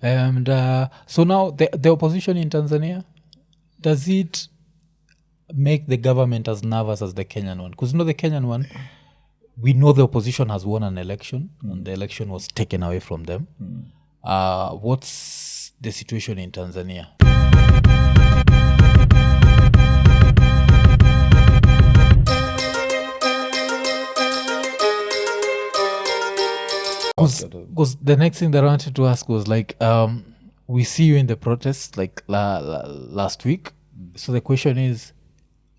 And so now the opposition in Tanzania, does it make the government as nervous as the Kenyan one? Because the Kenyan one, we know the opposition has won an election and the election was taken away from them. What's the situation in Tanzania? Because the next thing that I wanted to ask was like, we see you in the protests like last week. So the question is,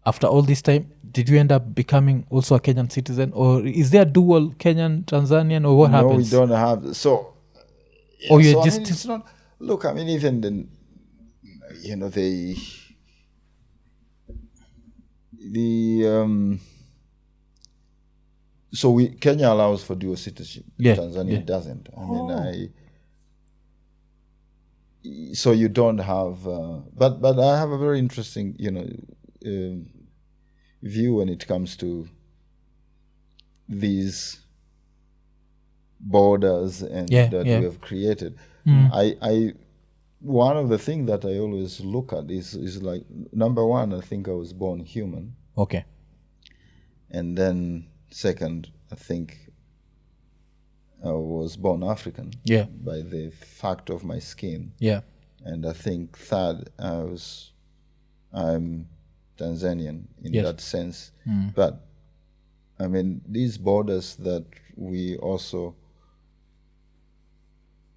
after all this time, did you end up becoming also a Kenyan citizen, or is there a dual Kenyan Tanzanian, or what happens? No, we don't have. So, Or you're so, just I mean, it's not. Look, I mean, even the so Kenya allows for dual citizenship. Yeah, Tanzania doesn't. I mean, so you don't have. But I have a very interesting, view when it comes to these borders and that we have created. One of the things that I always look at is like, number one, I think I was born human. Okay. And then second, I think I was born African. Yeah. By the fact of my skin. Yeah. And I think third, I'm Tanzanian in that sense. But I mean, these borders that we also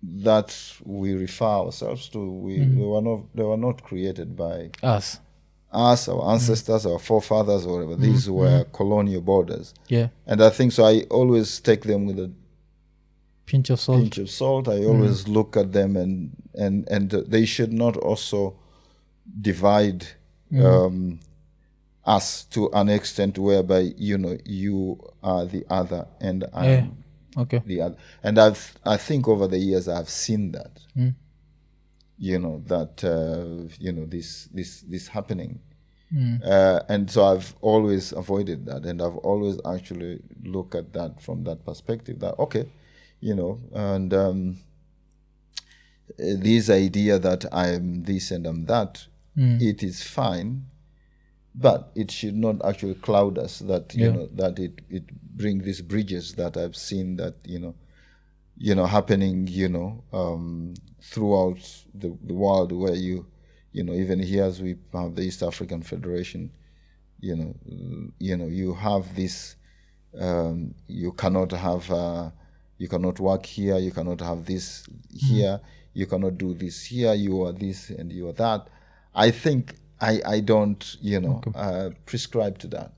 refer ourselves to, they were not created by us, our ancestors, our forefathers, or whatever. These were colonial borders. Yeah. And I think so. I always take them with a pinch of salt. I always look at them, and they should not also divide us to an extent whereby you are the other and I'm the other. And I think over the years I've seen that. This happening. And so I've always avoided that, and I've always actually looked at that from that perspective, that this idea that I'm this and I'm that, it is fine, but it should not actually cloud us, that that it bring these bridges that I've seen that happening throughout the world, where even here, as we have the East African Federation, you have this, you cannot work here, you cannot have this here, you cannot do this here, you are this and you are that. I think I don't prescribe to that.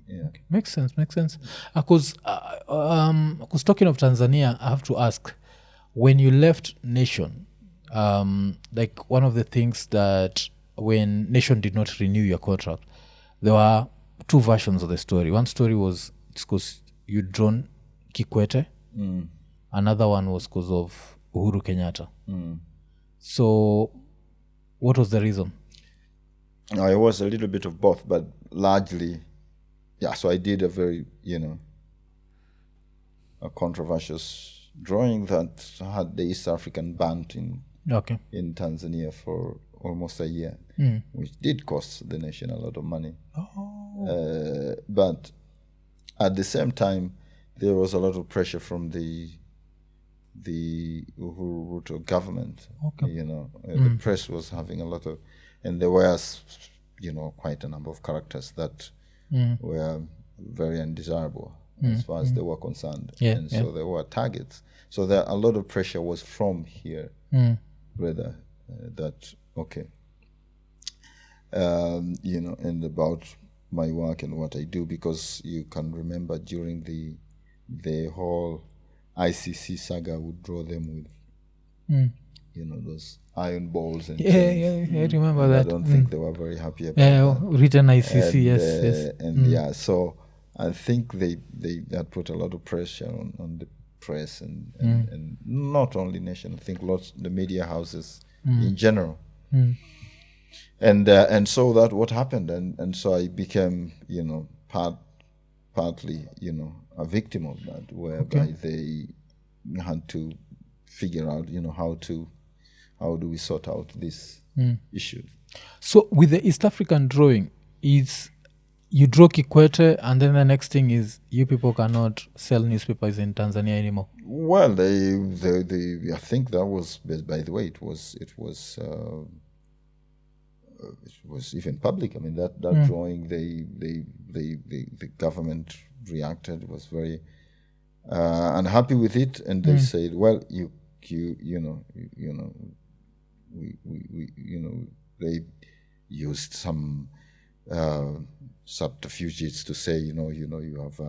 Yeah. Okay. Makes sense. Because talking of Tanzania, I have to ask, when you left Nation, like one of the things that when Nation did not renew your contract, there were two versions of the story. One story was it's because you'd drawn Kikwete. Another one was because of Uhuru Kenyatta. So what was the reason? It was a little bit of both, but largely, so I did a very, a controversial drawing that had the East African band in Tanzania for almost a year, which did cost the nation a lot of money. But at the same time, there was a lot of pressure from the Uhuru Ruto government. The press was having a lot of, and there were, quite a number of characters that were very undesirable as far as they were concerned. So there were targets. So there a lot of pressure was from here, rather, that, and about my work and what I do, because you can remember during the whole ICC saga, would draw them with, those iron balls and chains. I remember that. I don't think they were very happy about that. Written ICC, yes. And so I think they that put a lot of pressure on the press and not only Nation. I think the media houses in general. And so that what happened, and so I became partly a victim of that, whereby they had to figure out how to how do we sort out this issue. So with the East African drawing, is you draw Kikwete, and then the next thing is you people cannot sell newspapers in Tanzania anymore. Well, they I think that was, by the way, it was even public. I mean, that drawing, the government reacted, was very unhappy with it, and they said, well, they used some subterfuges to say, you have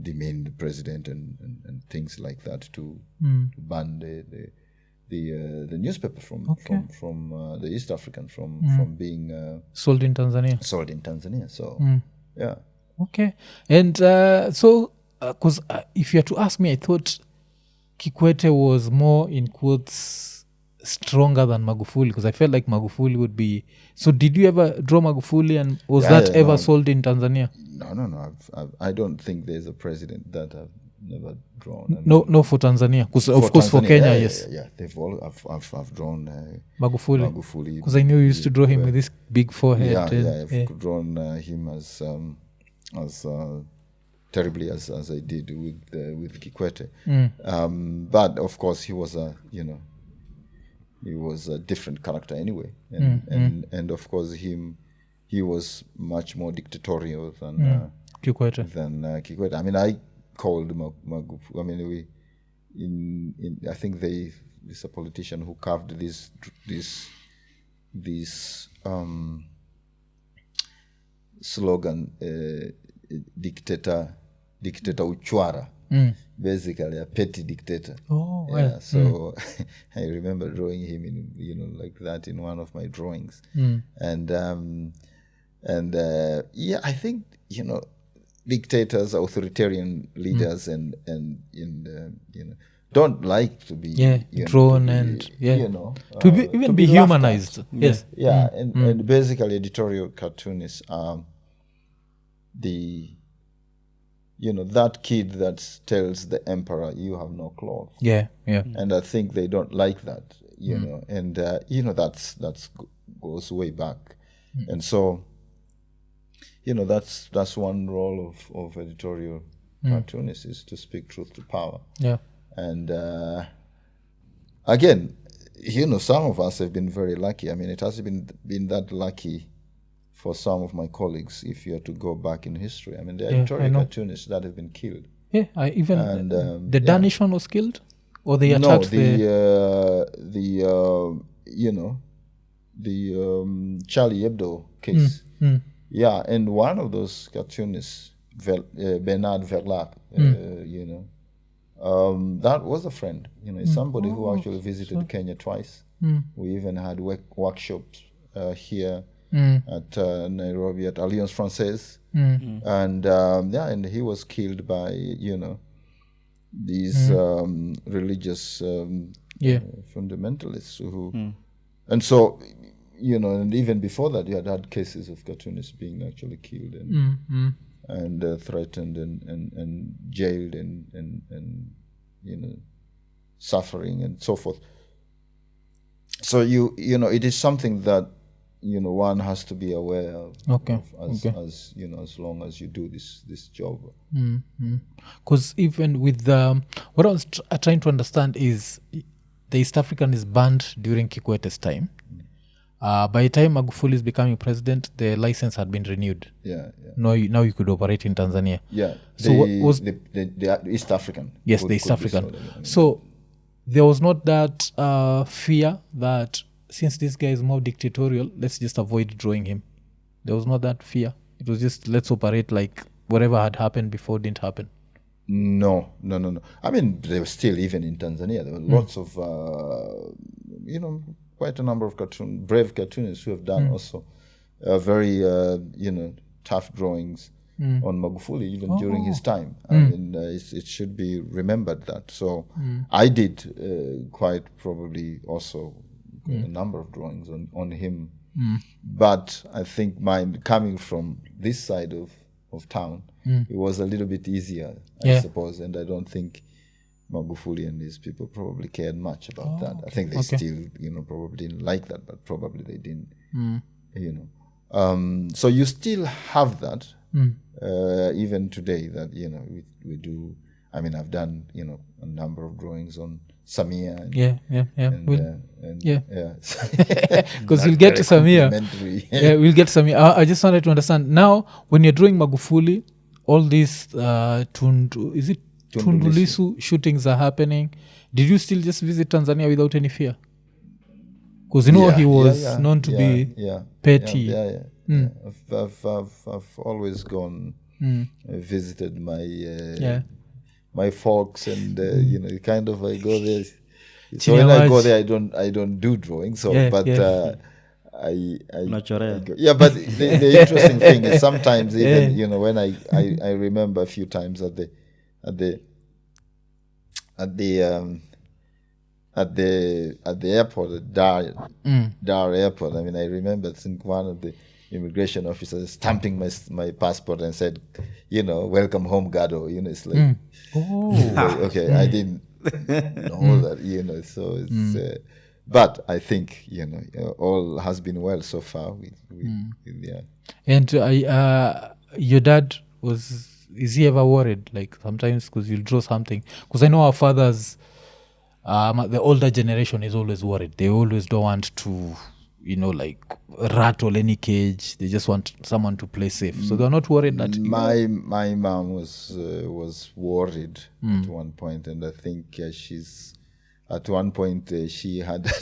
demeaned the president and things like that, to ban the newspaper from the East African from being Sold in Tanzania. So yeah. Okay. And so, because if you had to ask me, I thought Kikwete was more, in quotes, stronger than Magufuli, because I felt like Magufuli would be. So did you ever draw Magufuli, and was that ever sold in Tanzania? No. I don't think there's a president that I've never drawn. No, for Tanzania, because of course Tanzania, for Kenya, yes. Yeah. They've all. I've drawn Magufuli, because I knew you used to draw him with this big forehead. Yeah, I've drawn him as terribly as I did with Kikwete. But of course he was a different character anyway, and of course he was much more dictatorial than Kikwete. I mean, I called Magufuli. I mean, I think there's a politician who carved this slogan, dictator uchwara, basically a petty dictator. Oh, well. Yeah, so I remember drawing him in, like that in one of my drawings. And I think, dictators, authoritarian leaders, and don't like to be drawn to be humanized. Yes. Yeah, and basically editorial cartoonists are that kid that tells the emperor, you have no clothes. Yeah. And I think they don't like that, and that's goes way back. And so, that's one role of editorial cartoonists, is to speak truth to power. Yeah. And again, some of us have been very lucky. I mean, it hasn't been that lucky for some of my colleagues, if you are to go back in history. I mean, the editorial cartoonists that have been killed. Yeah, the Danish one was killed, or they attacked the Charlie Hebdo case. Yeah, and one of those cartoonists, Bernard Verlac, that was a friend. Somebody who actually visited Kenya twice. We even had workshops here at Nairobi at Alliance Francaise, and and he was killed by these religious fundamentalists who, and so and even before that, you had cases of cartoonists being actually killed and threatened and jailed and suffering and so forth. So it is something that one has to be aware of, as long as you do this job. Because even with what I was trying to understand is the East African is banned during Kikwete's time. By the time Magufuli is becoming president, the license had been renewed. Yeah. Now you could operate in Tanzania. Yeah. So what was the East African? Yes, the East African. So there was not that fear that since this guy is more dictatorial, let's just avoid drawing him. There was not that fear. It was just, let's operate like whatever had happened before didn't happen. No. I mean, there was still, even in Tanzania, there were lots of quite a number of brave cartoonists who have done also very tough drawings on Magufuli even during his time. I mean, it should be remembered that. So I did quite probably also a number of drawings on him. But I think mine, coming from this side of town, it was a little bit easier, I suppose, and I don't think Magufuli and his people probably cared much about that. I think they still, probably didn't like that, but probably they didn't, So you still have that, even today, that, we do. I mean, I've done, a number of drawings on Samia. And, because we'll get to Samia. We'll get to Samia. I just wanted to understand, now, when you're drawing Magufuli, all these Tundu Lissu shootings are happening. Did you still just visit Tanzania without any fear? Because he was known to be petty. I've always gone, visited my folks, and kind of I go there. So when I go there, I don't do drawing. So, I but the interesting thing is sometimes even when I remember a few times at the airport, at Dar Airport. I mean, I remember, I think one of the immigration officers stamping my passport and said, welcome home, GADO. It's like, okay, I didn't know that, so it's, but I think, all has been well so far. And your dad is he ever worried? Like sometimes because you'll draw something, because I know our fathers, the older generation is always worried. They always don't want to, like rattle any cage. They just want someone to play safe. So they're not worried that my mom was worried at one point, and I think she's at one point she had a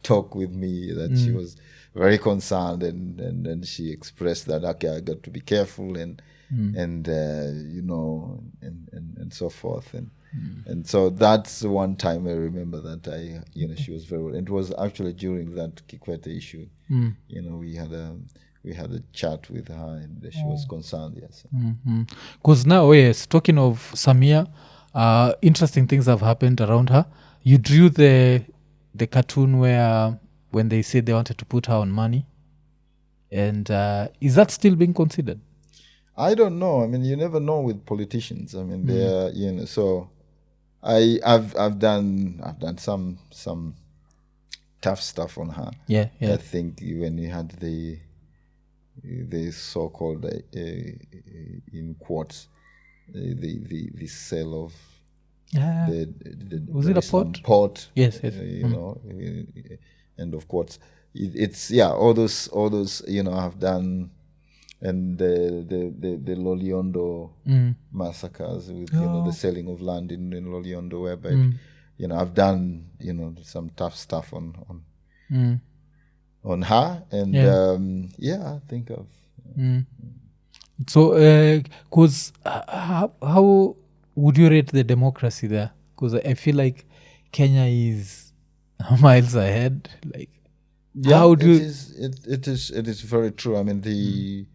talk with me that she was very concerned, and she expressed that, okay, I got to be careful and so forth, and so that's one time I remember that she was very worried. It was actually during that Kikwete issue. We had a chat with her, and she was concerned. Yes, because now, yes, talking of Samia, interesting things have happened around her. You drew the cartoon where when they said they wanted to put her on money, and is that still being considered? I don't know. I mean, you never know with politicians. I mean, they're so I've done some tough stuff on her. Yeah. I think when you had the so-called in quotes the sale of was it a port? Port. Yes. End of quotes. It's all those I've done. And the Loliondo massacres with the selling of land in Loliondo, whereby I've done some tough stuff on her, and I think of. So, because how would you rate the democracy there? Because I feel like Kenya is miles ahead. Like, how do it is very true. I mean,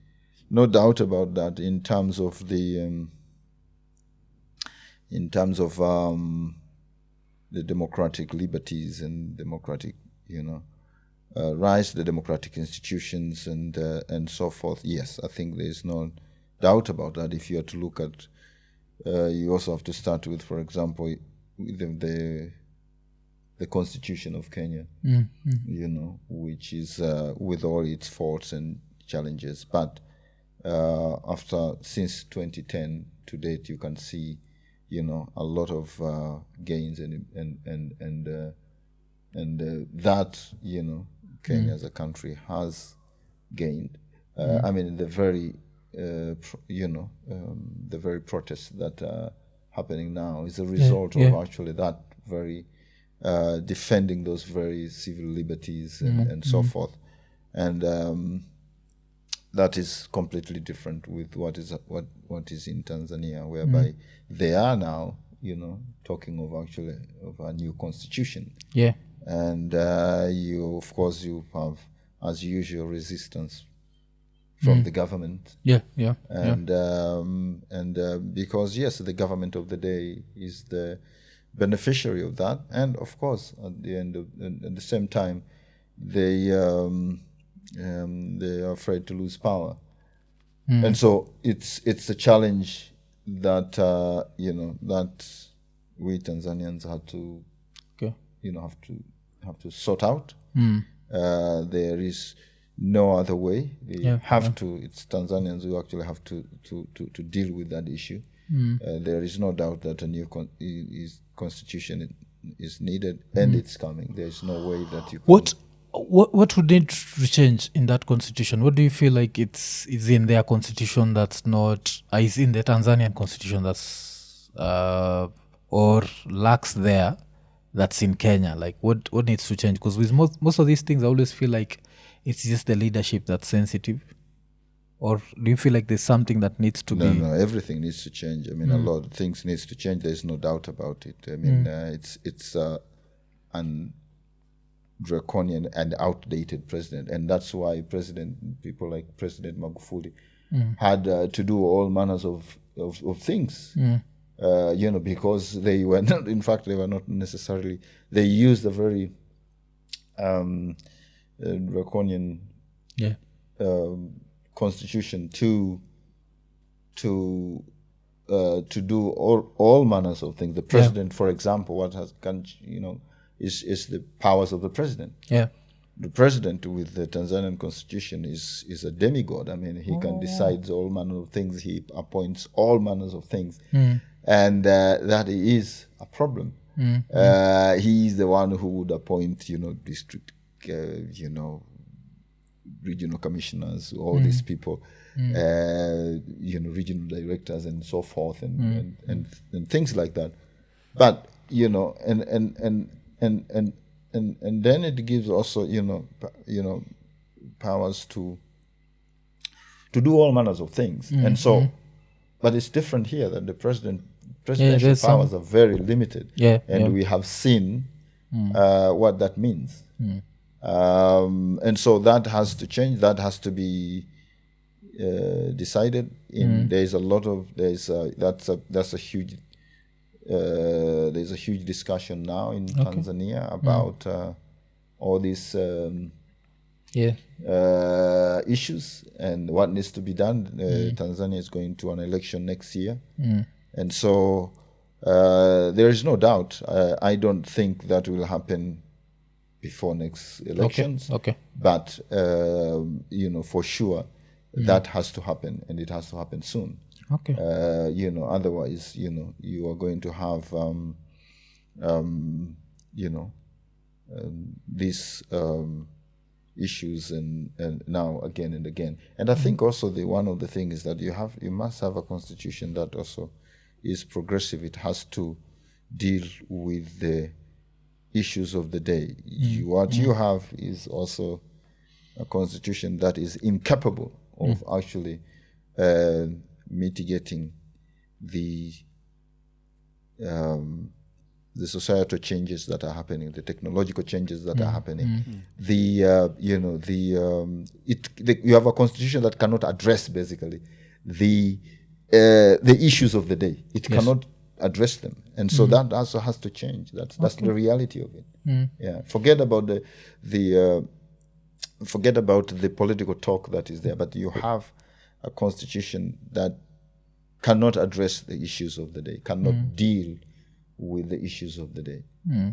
no doubt about that. In terms of the democratic liberties and democratic, rights, the democratic institutions and so forth. Yes, I think there is no doubt about that. If you are to look at, you also have to start with, for example, the Constitution of Kenya, which is with all its faults and challenges, but since 2010 to date, you can see, a lot of gains and that Kenya as a country has gained. I mean, the very the very protests that are happening now is a result of actually that very defending those very civil liberties and so forth, and that is completely different with what is in Tanzania, whereby they are now, talking of a new constitution. Yeah. And you have, as usual, resistance from the government. Yeah. And because yes, the government of the day is the beneficiary of that, and of course, at the same time, they are afraid to lose power, and so it's a challenge that we Tanzanians had to, Okay. have to sort out. There is no other way. They have to. It's Tanzanians who actually have to deal with that issue. There is no doubt that a new constitution is needed, and it's coming. There is no way that you. What would need to change in that constitution? What do you feel like it's in their constitution that's not is in the Tanzanian constitution that's or lacks there that's in Kenya? Like what needs to change? Because with most of these things, I always feel like it's just the leadership that's sensitive. Or do you feel like there's something that needs to be? No, everything needs to change. I mean, a lot of things needs to change. There's no doubt about it. I mean, it's an draconian and outdated president, and that's why people like President Magufuli had to do all manners of things. Because they were not. In fact, they were not necessarily. They used a very draconian constitution to do all manners of things. The president, for example, is the powers of the president. Yeah. The president with the Tanzanian constitution is a demigod. I mean, he can decide all manner of things. He appoints all manners of things, and that is a problem. He is the one who would appoint, district, regional commissioners, all these people, regional directors, and so forth, and things like that. But and then it gives also powers to do all manners of things, and so, but it's different here that the presidential powers are very limited, and we have seen what that means, and so that has to change. That has to be decided. There's a huge. There's a huge discussion now in Tanzania about all these issues and what needs to be done. Tanzania is going to an election next year, and so there is no doubt. I don't think that will happen before next elections. Okay. But for sure, that has to happen, and it has to happen soon. Okay. Otherwise, you are going to have, these issues and now again and again. And I think also one of the things is that you must have a constitution that also is progressive. It has to deal with the issues of the day. What you have is also a constitution that is incapable of actually mitigating the societal changes that are happening, the technological changes that are happening. You have a constitution that cannot address basically the issues of the day. It cannot address them, and so that also has to change. That's the reality of it. Yeah, forget about the political talk that is there, but you have a constitution that cannot address the issues of the day, cannot deal with the issues of the day.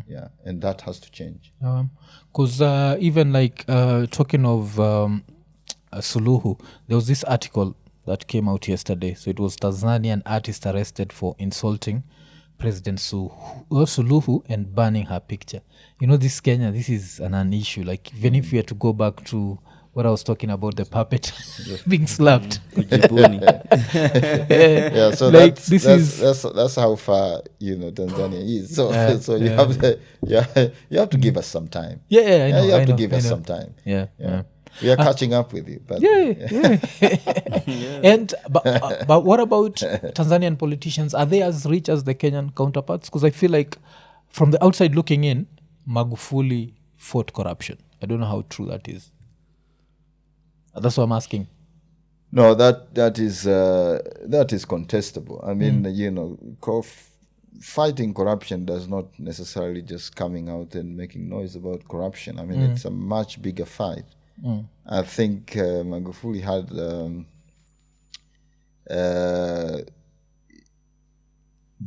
Yeah, and that has to change. Because even like talking of Suluhu, there was this article that came out yesterday. So it was Tanzanian artist arrested for insulting President Suluhu and burning her picture. This Kenya, this is an issue. Like even if we had to go back to what I was talking about, the puppet being slapped. Yeah, so like that's how far Tanzania is. So you have to give us some time. I know, you have to give us some time. Yeah. We are catching up with you. But And but what about Tanzanian politicians? Are they as rich as the Kenyan counterparts? Because I feel like from the outside looking in, Magufuli fought corruption. I don't know how true that is. That's what I'm asking. No, that is contestable. I mean, fighting corruption does not necessarily just coming out and making noise about corruption. I mean, it's a much bigger fight. I think Magufuli had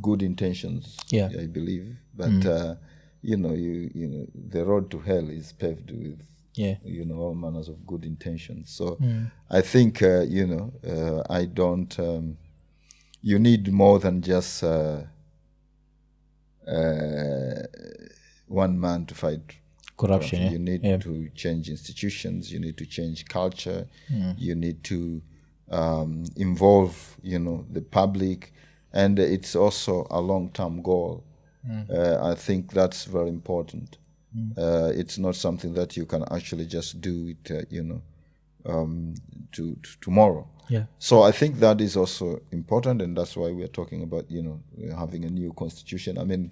good intentions, Yeah. I believe, but you know, the road to hell is paved with all manners of good intentions. So I think I don't. You need more than just one man to fight corruption. You need to change institutions. You need to change culture. You need to involve, the public, and it's also a long-term goal. I think that's very important. It's not something that you can actually just do it, to tomorrow. Yeah. So I think that is also important, and that's why we're talking about, having a new constitution. I mean,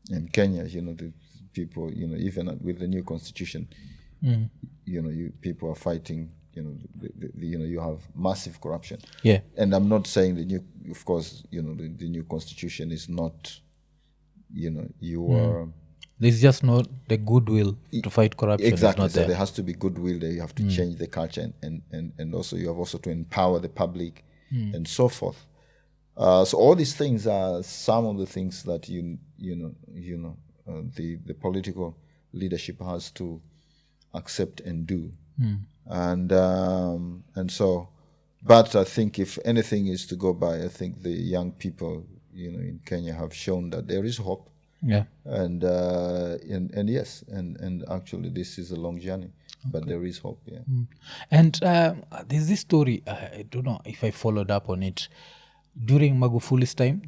in Kenya, the people, even with the new constitution, people are fighting. You have massive corruption. Yeah. And I'm not saying the new, of course, the new constitution is not, are. There's just not the goodwill to fight corruption. Exactly. Is not So there. there has to be goodwill there. You have to change the culture, and also you have also to empower the public and so forth. So all these things are some of the things that the political leadership has to accept and do. And so, but I think if anything is to go by, I think the young people in Kenya have shown that there is hope. Yeah. And yes, and actually this is a long journey, but there is hope. Yeah. And there's this story, I don't know if I followed up on it. During Magufuli's time,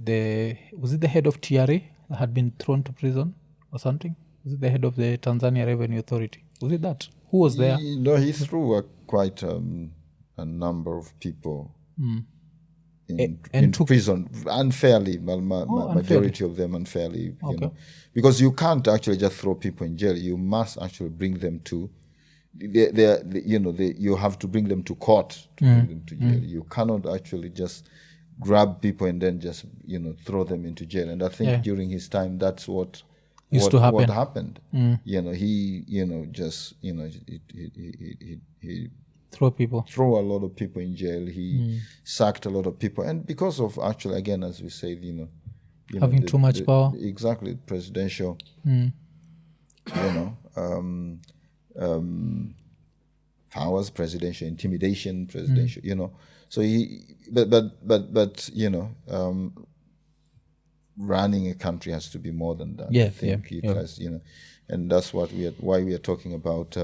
was it the head of TRA that had been thrown to prison or something? Was it the head of the Tanzania Revenue Authority? Was it that? Who was there? He threw quite a number of people in prison unfairly. Majority of them unfairly, because you can't actually just throw people in jail. You must actually bring them to. You have to bring them to court to bring them to jail. You cannot actually just grab people and then just throw them into jail. And I think during his time, that's what used to happen. What happened. He throw a lot of people in jail. He sacked a lot of people, and because of actually, again, as we said, having too much power. Exactly, presidential. Powers, presidential intimidation, presidential. So running a country has to be more than that. Yeah, I think it has, and that's why we are talking about.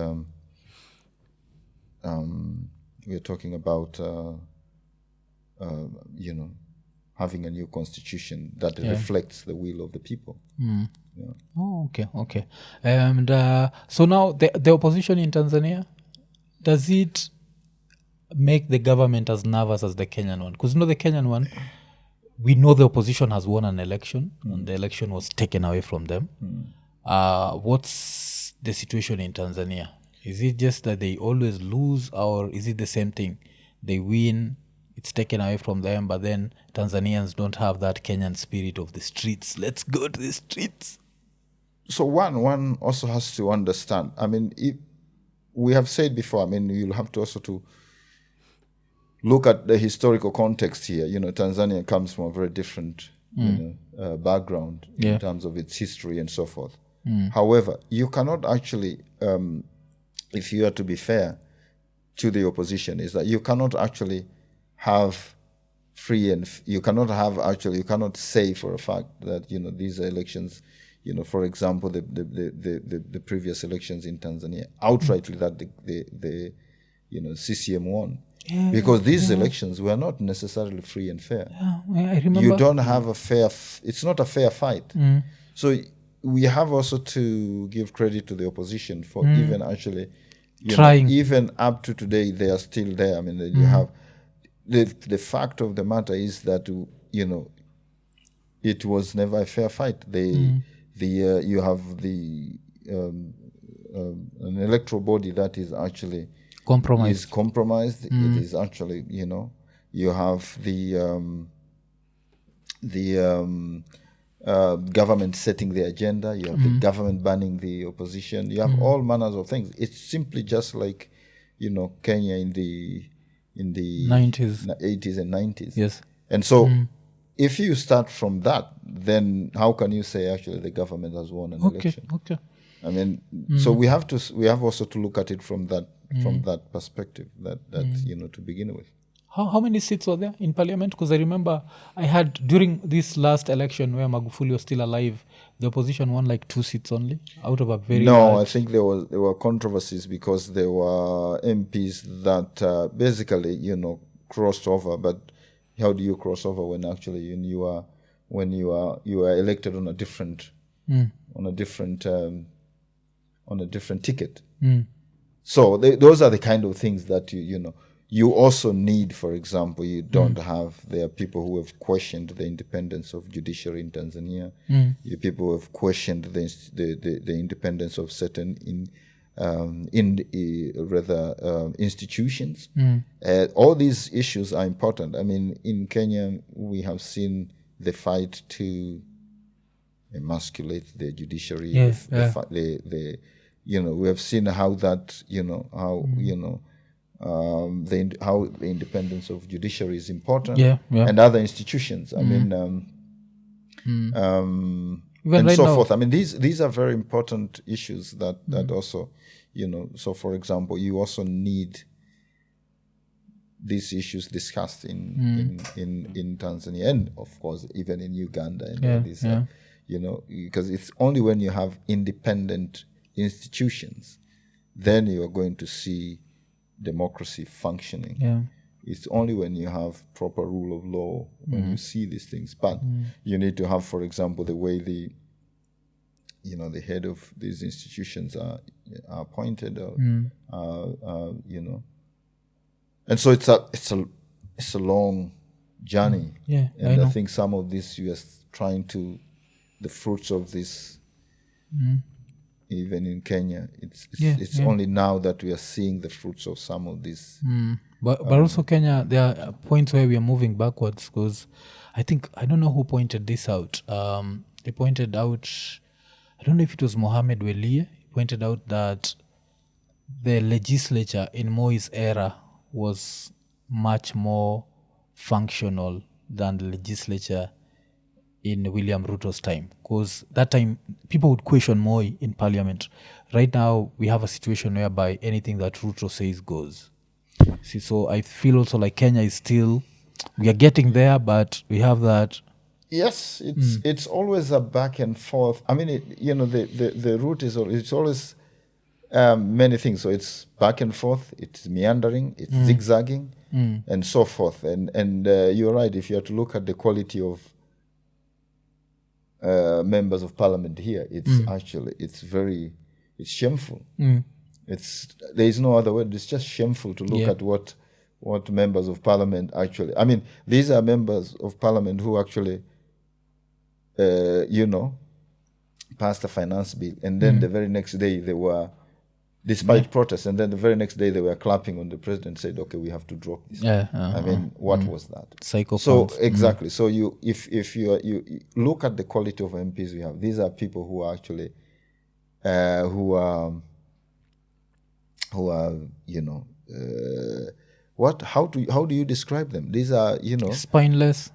We are talking about having a new constitution that reflects the will of the people. Oh, okay. And so now the opposition in Tanzania, does it make the government as nervous as the Kenyan one? Because the Kenyan one, we know the opposition has won an election and the election was taken away from them. What's the situation in Tanzania? Is it just that they always lose, or is it the same thing? They win, it's taken away from them, but then Tanzanians don't have that Kenyan spirit of the streets. Let's go to the streets. So one also has to understand. I mean, we have said before, I mean, you'll have to also to look at the historical context here. Tanzania comes from a very different background in terms of its history and so forth. However, you cannot actually, if you are to be fair to the opposition, is that you cannot actually have free and you cannot say for a fact that these elections, for example, the previous elections in Tanzania, outrightly that the CCM won. Because these elections were not necessarily free and fair. I remember. You don't have it's not a fair fight. So we have also to give credit to the opposition for even actually trying. Even up to today, they are still there. I mean, you have the fact of the matter is that it was never a fair fight. You have an electoral body that is actually compromised. It is actually you have the government setting the agenda. You have the government banning the opposition. You have all manners of things. It's simply just like Kenya in the 90s, 80s and 90s. Yes. And so if you start from that, then how can you say actually the government has won an election? Okay. I mean, so we have also to look at it from that perspective, that to begin with. How many seats were there in parliament? Because I remember I had during this last election where Magufuli was still alive, the opposition won like 2 seats only out of a very large... I think there were controversies because there were MPs that basically crossed over. But how do you cross over when actually you are elected on a different ticket? So those are the kind of things that you also need. For example, you don't have, there are people who have questioned the independence of judiciary in Tanzania. You people who have questioned the independence of certain institutions. All these issues are important. I mean, in Kenya, we have seen the fight to emasculate the judiciary. We have seen how that how the independence of judiciary is important, and other institutions. I mean, Even and right so now, forth. I mean, these are very important issues that also, So, for example, you also need these issues discussed in Tanzania, and of course even in Uganda, and because it's only when you have independent institutions, then you are going to see democracy functioning. It's only when you have proper rule of law when you see these things. But you need to have, for example, the way the head of these institutions are appointed, and so it's a long journey. And I think some of this you are trying to, the fruits of this. Even in Kenya, it's only now that we are seeing the fruits of some of this. But also Kenya, there are points where we are moving backwards, because I don't know who pointed this out. They pointed out, I don't know if it was Mohamed Welie, pointed out that the legislature in Moi's era was much more functional than the legislature in William Ruto's time, because that time people would question Moi in parliament. Right now we have a situation whereby anything that Ruto says goes. See, so I feel also like Kenya is still, we are getting there, but we have that. Yes, it's always a back and forth. I mean, the route is it's always many things. So it's back and forth, it's meandering, it's zigzagging, and so forth. And you're right. If you have to look at the quality of members of parliament here, it's actually it's shameful. There is no other word. It's just shameful to look at what members of parliament actually. I mean, these are members of parliament who actually passed a finance bill, and then the very next day they were, despite protests, and then the very next day they were clapping on the president, said, okay, we have to drop this. I mean, what was that? Psychopaths. So exactly. So if you look at the quality of MPs we have, these are people who are actually who are how do you describe them? These are spineless.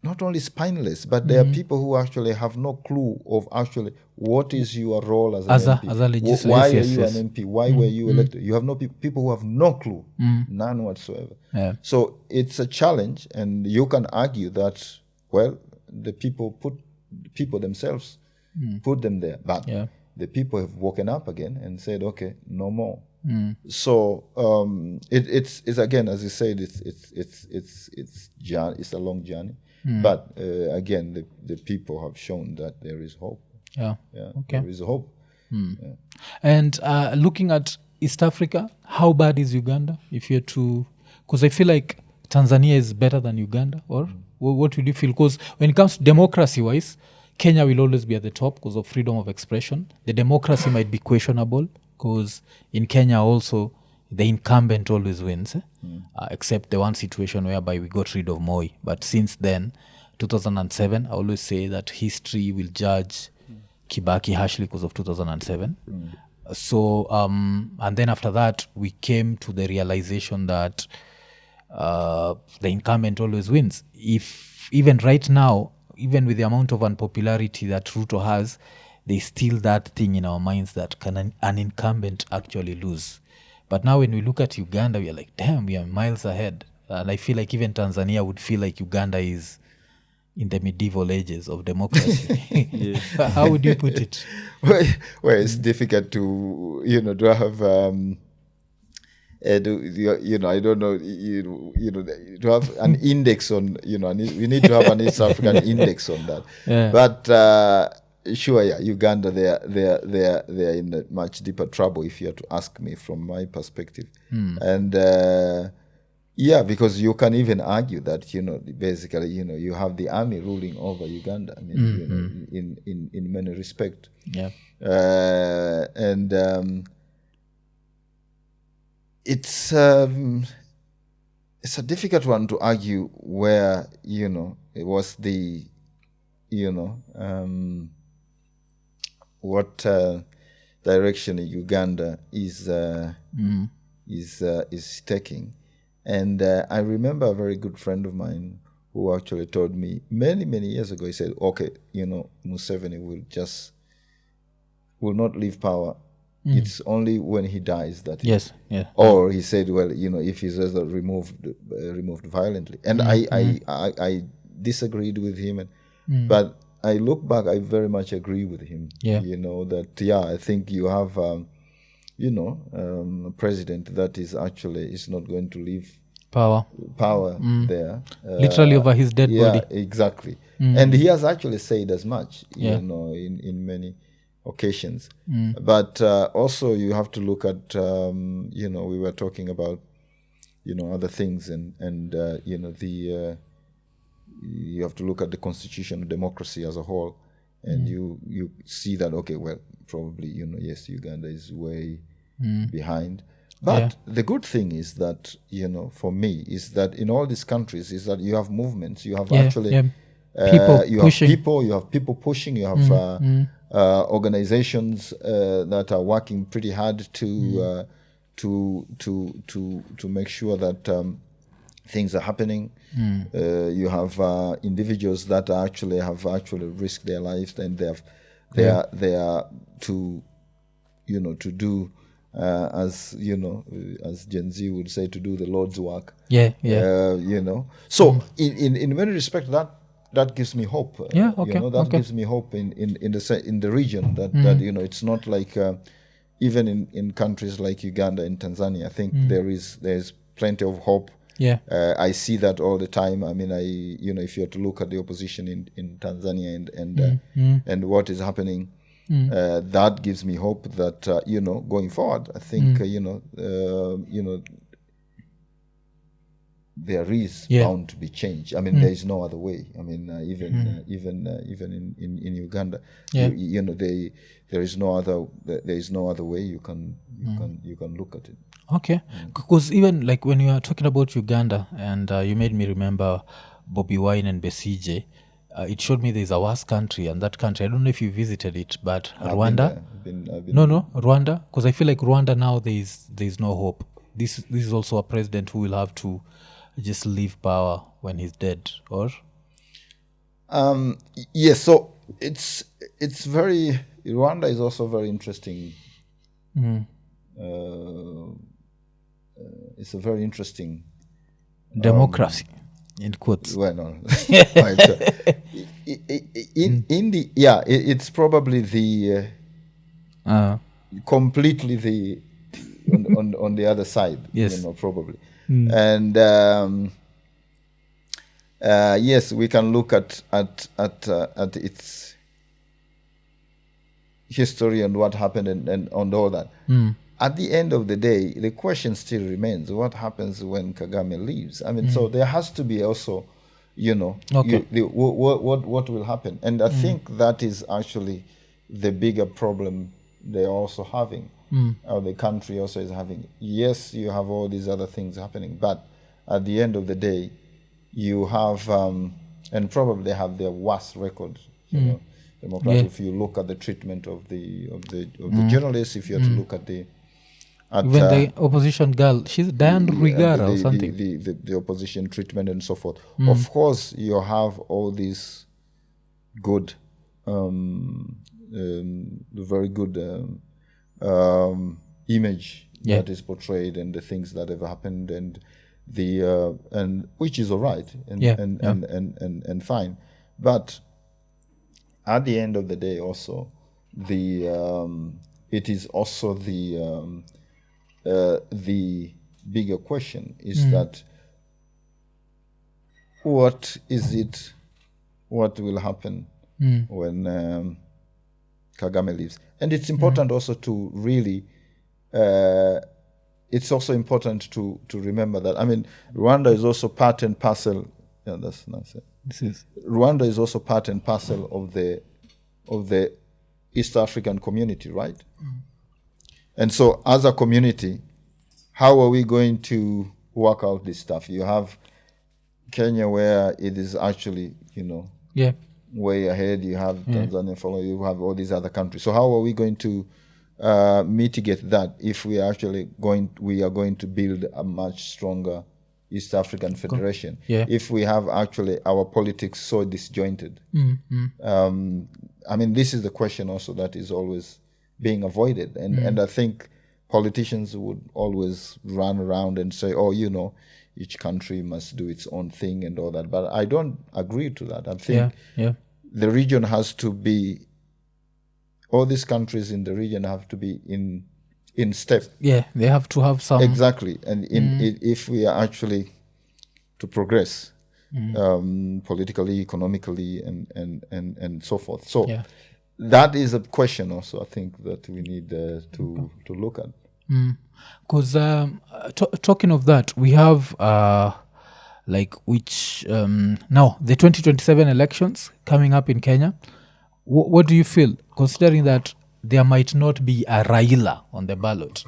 Not only spineless, but there are people who actually have no clue of actually what is your role as an MP. As a legislator. Why are you an MP? Why were you elected? You have no people who have no clue, none whatsoever. So it's a challenge, and you can argue that, well, the people themselves put them there, but the people have woken up again and said, okay, no more. So it's again, as you said, it's a long journey. But again, the people have shown that there is hope. There is hope. And looking at East Africa, how bad is Uganda? If you're to, because I feel like Tanzania is better than Uganda, or what would you feel? Because when it comes to democracy-wise, Kenya will always be at the top because of freedom of expression. The democracy might be questionable, because in Kenya also, the incumbent always wins, except the one situation whereby we got rid of Moi. But since then, 2007, I always say that history will judge Kibaki harshly because of 2007. So, and then after that, we came to the realization that the incumbent always wins. If even right now, even with the amount of unpopularity that Ruto has, there's still that thing in our minds that can an incumbent actually lose. But now when we look at Uganda, we are like, damn, we are miles ahead. And I feel like even Tanzania would feel like Uganda is in the medieval ages of democracy. How would you put it? Well, it's difficult to, to have, I don't know, to have an index on, we need to have an East African index on that. Yeah. But sure, yeah, Uganda, they're in a much deeper trouble, if you have to ask me from my perspective. And yeah, because you can even argue that, basically, you have the army ruling over Uganda. I mean, in many respects. Yeah. And it's a difficult one to argue where, it was the, what direction Uganda is taking. And I remember a very good friend of mine who actually told me many, many years ago, he said, okay, Museveni will not leave power. It's only when he dies that or he said, well, if he's removed violently. And I disagreed with him, but I look back, I very much agree with him. I think you have a president that is not going to leave power there, literally over his dead body. Exactly. And he has actually said as much, in many occasions. But also you have to look at, we were talking about, other things, and you have to look at the constitution of democracy as a whole, and you see that, okay, well, probably, yes, Uganda is way behind. But the good thing is that, for me, is that in all these countries is that you have movements, you have people you pushing. you have people pushing, you have organizations that are working pretty hard to make sure that things are happening. You have individuals that have actually risked their lives, and they are to do as Gen Z would say, to do the Lord's work. So in many respects that gives me hope. Gives me hope in the region that it's not like even in countries like Uganda and Tanzania. I think there's plenty of hope. I see that all the time. I mean, if you have to look at the opposition in Tanzania and what is happening, that gives me hope that going forward, I think there is bound to be change. I mean, there is no other way. I mean, even in Uganda, there is no other way you can look at it. Okay, because even like when you are talking about Uganda, and you made me remember Bobby Wine and Besigye, it showed me there's a worse country, and that country, I don't know if you visited it, but Rwanda. No, Rwanda, because I feel like Rwanda now there's no hope. This is also a president who will have to just leave power when he's dead, or? Yes, so it's very, Rwanda is also very interesting. It's a very interesting democracy in quotes. Well, no. It's probably the completely the on the other side. Yes, probably. And yes, we can look at its history and what happened and all that. At the end of the day, the question still remains: what happens when Kagame leaves? I mean, so there has to be also, what will happen? And I think that is actually the bigger problem they're also having, or the country also is having. Yes, you have all these other things happening, but at the end of the day, you have, and probably have their worst record, democracy. If you look at the treatment of the journalists, if you have to look at Even the opposition girl, she's Diane Rwigara or something. The opposition treatment and so forth. Of course, you have all these good, very good image that is portrayed, and the things that have happened, and and which is all right, and fine. But at the end of the day, also it is also the bigger question is that what will happen when Kagame leaves? And it's important also to really it's also important to remember that, I mean, Rwanda is also part and parcel. Yeah, that's nice. Rwanda is also part and parcel of the East African community, right? And so, as a community, how are we going to work out this stuff? You have Kenya, where it is actually, way ahead. You have Tanzania following. You have all these other countries. So, how are we going to mitigate that if we are actually going to build a much stronger East African Federation? If we have actually our politics so disjointed, I mean, this is the question also that is always being avoided, and I think politicians would always run around and say, oh, each country must do its own thing and all that. But I don't agree to that. I think the region has to be, all these countries in the region have to be in step. Yeah, they have to have some. Exactly. And if we are actually to progress politically, economically, and so forth. So that is a question also, I think, that we need to look at. Because talking of that, we have now the 2027 elections coming up in Kenya. What do you feel, considering that there might not be a Raila on the ballot?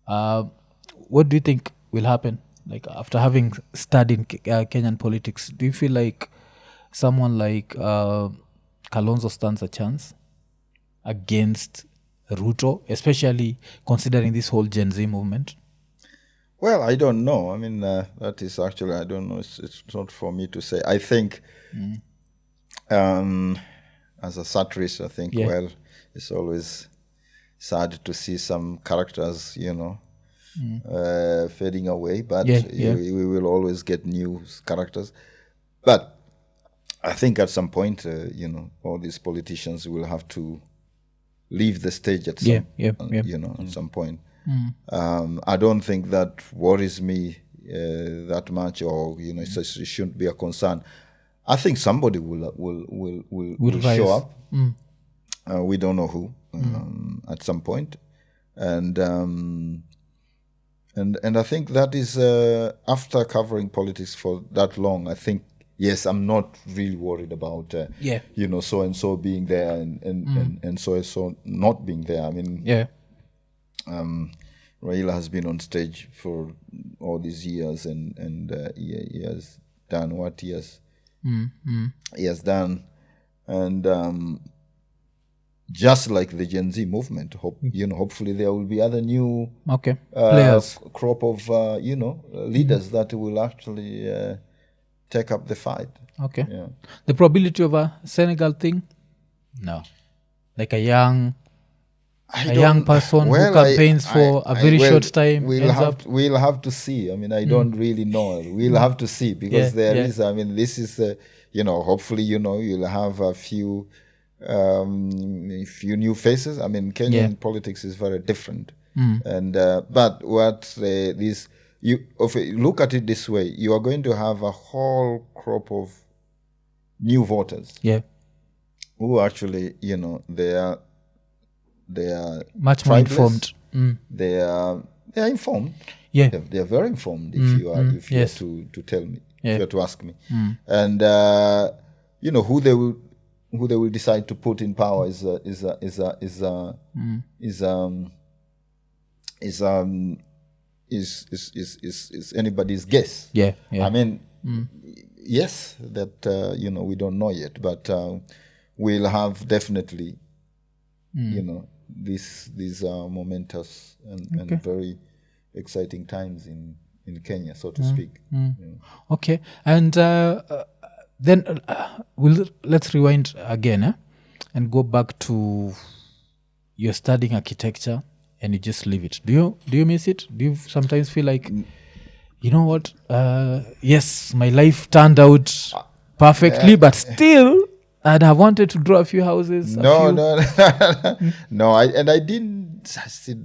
What do you think will happen? Like, after having studied Kenyan politics, do you feel like someone like Kalonzo stands a chance against Ruto, especially considering this whole Gen Z movement? Well, I don't know. I mean, that is actually, I don't know. It's not for me to say. I think, as a satirist, I think, well, it's always sad to see some characters, fading away, but we will always get new characters. But I think at some point, all these politicians will have to leave the stage at some, at some point. I don't think that worries me that much, or it shouldn't be a concern. I think somebody will show up. We don't know who at some point, and I think that is after covering politics for that long. I think, yes, I'm not really worried about so and so being there and so and so not being there. I mean, Raila has been on stage for all these years, and he has done what he has done, and just like the Gen Z movement, hopefully there will be other new players, crop of leaders that will actually take up the fight. The probability of a Senegal thing, like a young person who campaigns for a very short time. We'll have to see. I mean, I don't really know. We'll have to see, because there is. I mean, this is hopefully you'll have a few new faces. I mean, Kenyan politics is very different, and but what you look at it this way, you are going to have a whole crop of new voters, who actually they are much more informed. They are informed. They are very informed. If you are to tell me, if you are to ask me, and who they will decide to put in power is anybody's guess. I mean, yes, that we don't know yet, but we'll have definitely these momentous and very exciting times in Kenya, so to speak. Okay, and then let's rewind again, and go back to you're studying architecture and you just leave it. Do you miss it? Do you sometimes feel like, you know what? Yes, my life turned out perfectly, but still, I'd have wanted to draw a few houses. No. No. I didn't. I still,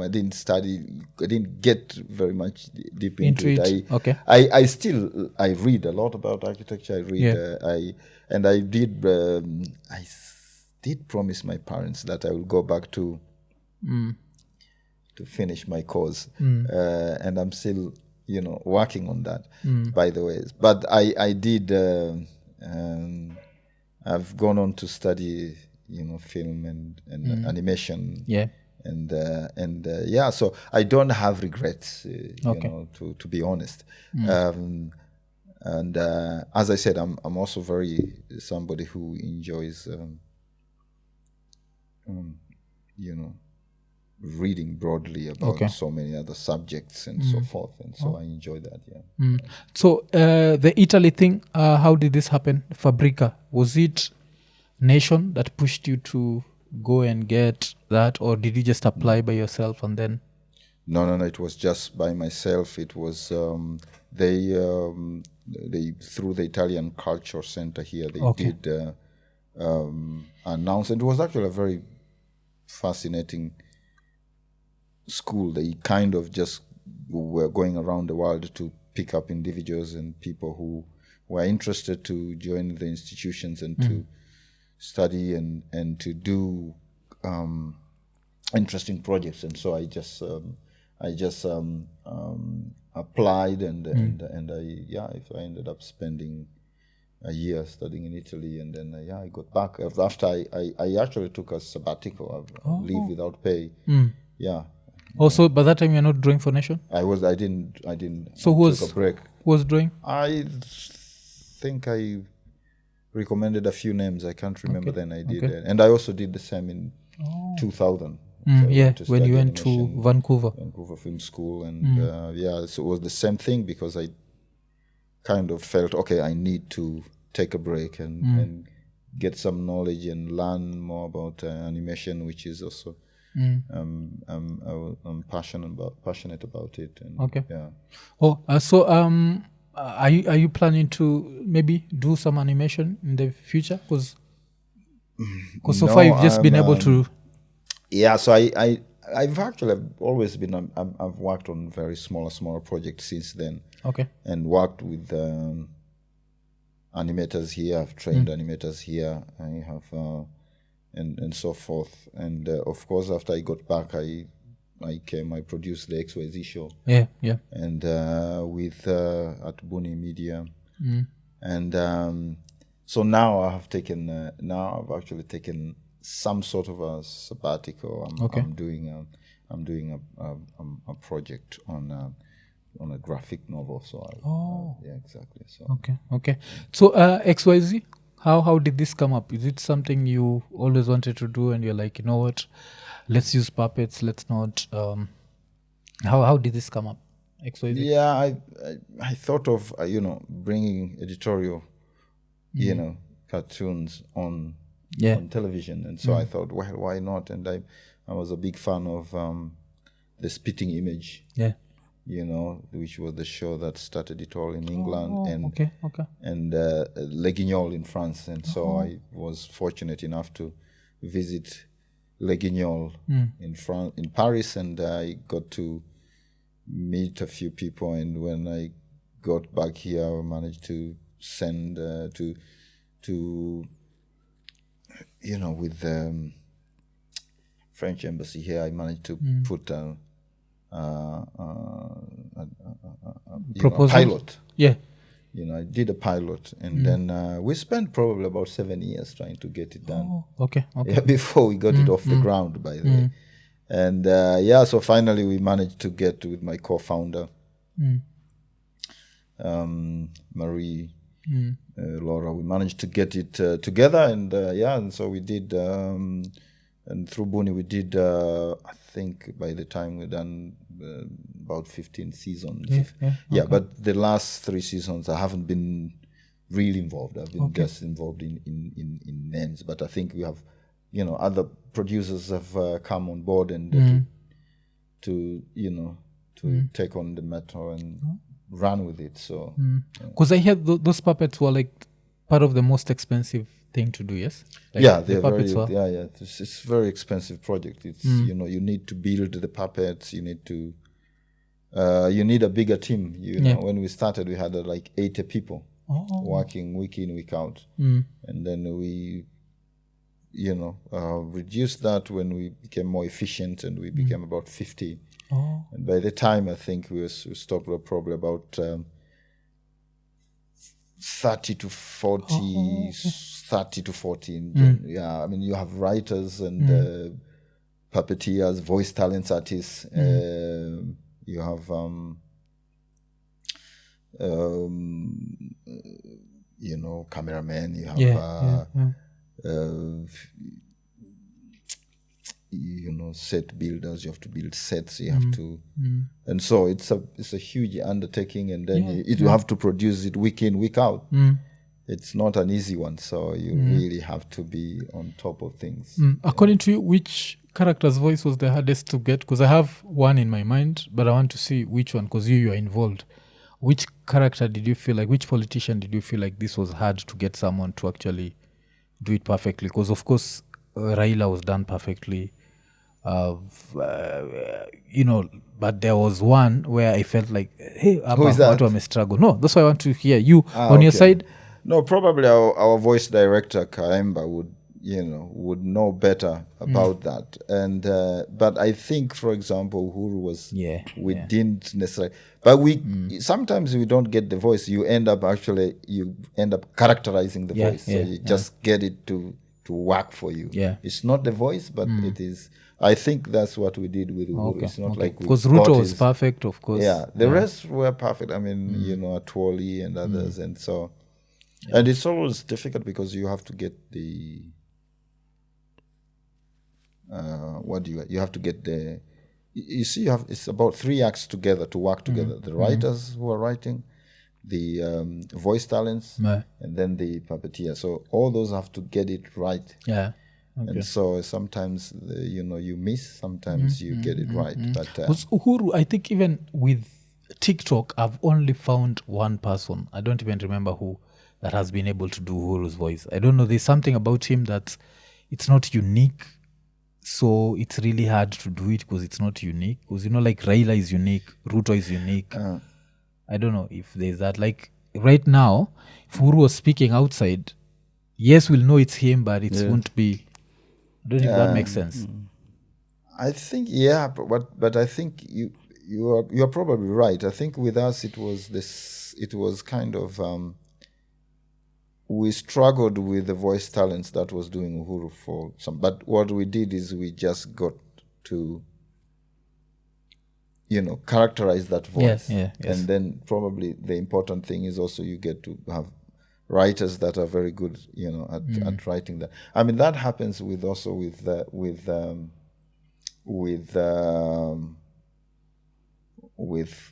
I didn't study. I didn't get very much deep into it. I read a lot about architecture. I read. I did promise my parents that I will go back to finish my course, and I'm still working on that. By the way, but I did. I've gone on to study, film and animation. Yeah. And so I don't have regrets, to be honest. And as I said, I'm also somebody who enjoys, reading broadly about so many other subjects and so forth, and so I enjoy that. So the Italy thing, how did this happen? Fabrica, was it Nation that pushed you to go and get that, or did you just apply by yourself and then? No, it was just by myself. It was they through the Italian Culture Center here, they did announce, and it was actually a very fascinating school. They kind of just were going around the world to pick up individuals and people who were interested to join the institutions and to study and to do interesting projects. And so I just applied and I ended up spending a year studying in Italy, and then I got back after I actually took a sabbatical, leave without pay. Also, by that time you're not drawing for Nation? I didn't. So who took a break. Was drawing? I think I recommended a few names. I can't remember. Then I did, and I also did the same in 2000. So when you went to Vancouver Film School, and so it was the same thing, because I kind of felt, I need to take a break and get some knowledge and learn more about animation, which is also I'm passionate about it. And, so are you planning to maybe do some animation in the future? Because so far you've just been able to. So I've actually always been. I've worked on very smaller projects since then. And worked with animators here. I've trained animators here. I have and so forth. And of course, after I got back, I produced the XYZ show. And with at Buni Media. And so now I've actually taken some sort of a sabbatical. I'm doing a project on a graphic novel. So exactly. So So XYZ, how did this come up? Is it something you always wanted to do, and you're like, you know what, let's use puppets, let's not? How did this come up, XYZ? I thought of bringing editorial, cartoons on television, and so I thought, well, why not? And I was a big fan of the Spitting Image, which was the show that started it all in England, and Les Guignols in France. And so I was fortunate enough to visit Les Guignols in Paris, and I got to meet a few people. And when I got back here, I managed to send to with the French embassy here, I managed to put a pilot. I did a pilot, and then we spent probably about 7 years trying to get it done. Before we got it off the ground, by the way. And so finally we managed to get with my co-founder, Marie, Laura. We managed to get it together, and so we did and through Buni we did. I think by the time we done about 15 seasons. Okay. But the last 3 seasons I haven't been really involved. I've been just involved in names, but I think we have, other producers have come on board and to take on the matter and run with it. So because I heard those puppets were like part of the most expensive thing to do. Yes. Like they're very it's very expensive project. It's you need to build the puppets. You need to you need a bigger team. When we started, we had like 80 people working week in, week out, and then we reduced that when we became more efficient, and we became about 50. And by the time I think we stopped probably about 30 to 40, 30 to 40. I mean, you have writers and puppeteers, voice talents artists. You have cameramen. You have set builders. You have to build sets. You have to, and so it's a huge undertaking. And then you have to produce it week in, week out. It's not an easy one. So you really have to be on top of things. According to you, which character's voice was the hardest to get? Because I have one in my mind, but I want to see which one, because you are involved. Which character did you feel like, which politician did you feel like this was hard to get someone to actually do it perfectly? Because of course Raila was done perfectly, but there was one where I felt like, hey, who is that? Watu struggle. No, that's why I want to hear you on your side. No, probably our voice director Kaemba would know better about that. And but I think, for example, Uhuru was didn't necessarily, but we sometimes we don't get the voice. You end up characterizing the voice, so you just get it to work for you. It's not the voice, but it is. I think that's what we did with Uhuru. It's not like because Ruto was perfect, of course. The rest were perfect. I mean, Atwoli and others, and so. And it's always difficult because you have to get the you have to get the, you see, it's about 3 acts together to work together. The writers who are writing, the voice talents, and then the puppeteer. So all those have to get it right. And so sometimes you miss, sometimes you get it right. But Uhuru, I think even with TikTok, I've only found one person, I don't even remember who, that has been able to do Uhuru's voice. I don't know, there's something about him that it's not unique, so it's really hard to do it because it's not unique. Because like Raila is unique, Ruto is unique. I don't know if there's that. Like right now, if Uhuru was speaking outside, yes, we'll know it's him, but it won't be. I don't know if that makes sense. I think but I think you're probably right. I think with us it was kind of we struggled with the voice talents that was doing Uhuru for some, but what we did is we just got to characterize that voice. And then probably the important thing is also you get to have writers that are very good at writing that. I mean, that happens with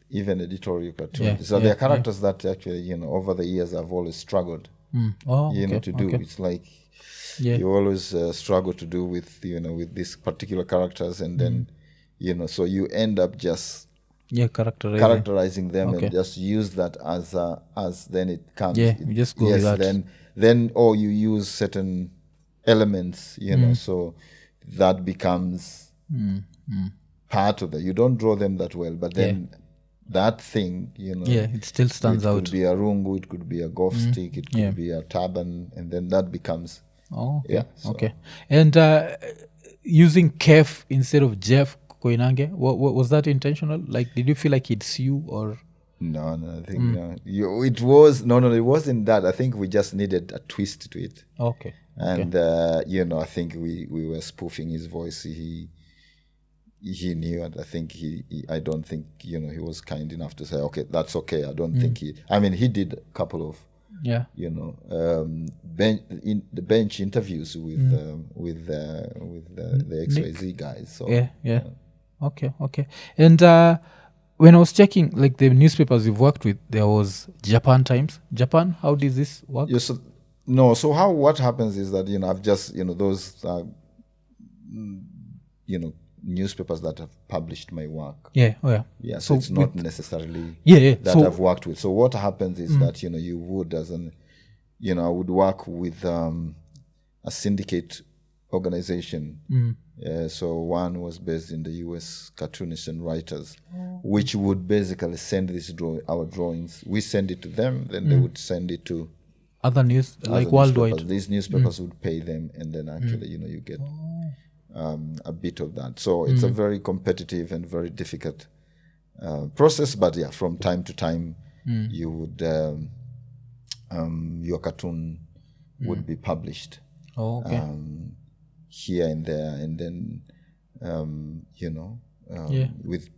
even editorial cartoons. So there are characters that actually over the years I've always struggled to do. It's like you always struggle to do with with these particular characters, and then so you end up just characterizing them and just use that as then it comes. You just go with that. Then or you use certain elements, so that becomes part of it. You don't draw them that well, but then that thing, it still stands out. It could be a rungu, it could be a golf stick, it could be a turban, and then that becomes And using Kef instead of Jeff Koinange, what was that intentional? Like, did you feel like he'd sue or? No, I think no. It wasn't that. I think we just needed a twist to it. And I think we were spoofing his voice. He knew, and I think I don't think he was kind enough to say, okay, that's okay. I don't think he did a couple of Yeah. you know, in the bench interviews with the XYZ guys. So Yeah. Okay. And when I was checking like the newspapers you've worked with, there was Japan Times. Japan, how does this work? yes, no. So what happens is that I've just those newspapers that have published my work. Yeah. Oh yeah. Yeah, so it's not necessarily Yeah. that So I've worked with. So what happens is that you would as an I would work with a syndicate organization. So one was based in the US, cartoonists and writers, which would basically send our drawings. We send it to them, then they would send it to other news like other worldwide. newspapers. These newspapers would pay them, and then actually you get a bit of that. So it's a very competitive and very difficult process. But yeah, from time to time, you would your cartoon would be published here and there, and then with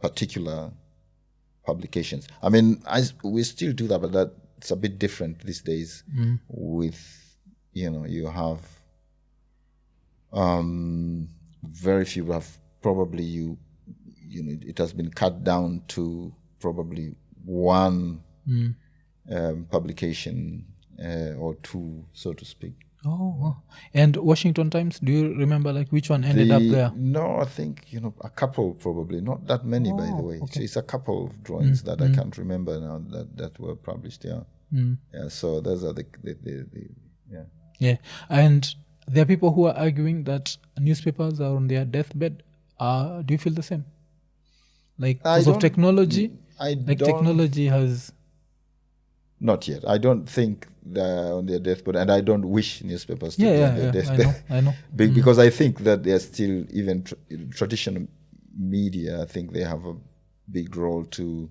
particular publications. I mean, we still do that, but it's a bit different these days. With you have very few have probably it has been cut down to probably one publication or two, so to speak. And Washington Times, do you remember like which one ended up there? No, I think a couple, probably not that many, by the way. Okay. It's a couple of drawings that I can't remember now that were published. Yeah, so those are the and there are people who are arguing that newspapers are on their deathbed. Do you feel the same? Like because of technology, technology has. Not yet. I don't think they're on their deathbed, and I don't wish newspapers to be on their deathbed. I know. Because I think that they're still, even traditional media, I think they have a big role to